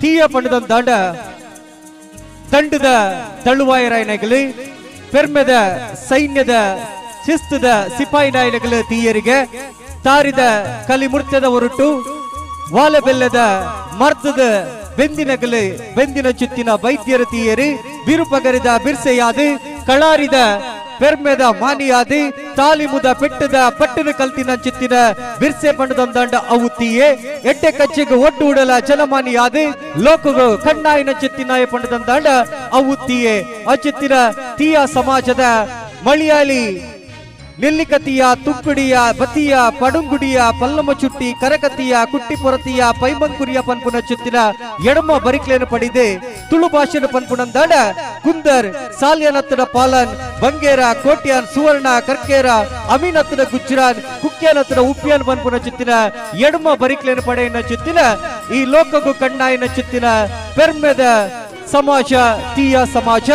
തീയ പണിതന്താണ്ട ತಂಡದ ತಳುವಾಯರಾಯನಗಳು ಪೆರ್ಮೆದ ಸೈನ್ಯದ ಶಿಸ್ತದ ಸಿಪಾಯಿ ನಾಯಕಗಳು ತೀಯರಿಗೆ ತಾರಿದ ಕಲಿಮುರ್ತ್ಯದ ಹೊರಟು ವಾಲಬೆಲ್ಲದ ಮರ್ದದ ಬೆಂದಿನಗಳು ಬೆಂದಿನ ಚುತ್ತಿನ ವೈದ್ಯರ ತೀಯರು ಬಿರುಪಗರಿದ ಬಿರ್ಸೆಯಾದು ಕಳಾರಿದ ಪೆರ್ಮೆದ ಮಾನಿಯಾದಿ ತಾಲಿಮುದ ಪೆಟ್ಟದ ಪಟ್ಟಣ ಕಲ್ತಿನ ಚಿತ್ತಿನ ಬಿರ್ಸೆ ಪಂಡದಂದಾಂಡ ಅವು ತೀಯೆ ಎಟ್ಟೆ ಕಚ್ಚೆಗೆ ಒಟ್ಟು ಉಡಲ ಜನಮಾನಿಯಾದಿ ಲೋಕಗಳು ಕಣ್ಣಾಯಿನ ಚಿತ್ತಿನಾಯ ಪಂಡದಂದಾಂಡ ಅವು ತೀಯೆ ಆ ಚಿತ್ತಿನ ತೀಯ ಸಮಾಜದ ಮಳಿಯಾಳಿ ನೆಲ್ಲಿಕತಿಯ ತುಕ್ಕುಡಿಯ ಬತಿಯ ಪಡುಂಗುಡಿಯ ಪಲ್ಲಮ ಚುಟ್ಟಿ ಕರಕತಿಯ ಕುಟ್ಟಿ ಪೊರತಿಯ ಪೈಮಂಕುರಿಯ ಪನ್ಪುನ ಚುತ್ತಿನ ಎಡಮ ಬರಿಕ್ಲೇನು ಪಡಿದೆ ತುಳು ಭಾಷೆನ ಪನ್ಪುನಂದಾಡ ಕುಂದರ್ ಸಾಲ್ಯನತ್ತನ ಪಾಲನ್ ಬಂಗೇರ ಕೋಟ್ಯಾನ್ ಸುವರ್ಣ ಕರ್ಕೇರ ಅಮೀನತ್ತನ ಗುಜ್ರಾನ್ ಕುಕ್ಯಾನತ್ತನ ಉಪ್ಯಾನ್ ಪನ್ಪುನ ಚುತ್ತಿನ ಎಡಮ ಬರಿಕ್ಲೇನು ಪಡೆಯನ ಚುತ್ತಿನ ಈ ಲೋಕಗೂ ಕಣ್ಣಾಯಿನ ಚುತ್ತಿನ ಪೆರ್ಮೆದ ಸಮಾಜ ತೀಯ ಸಮಾಜ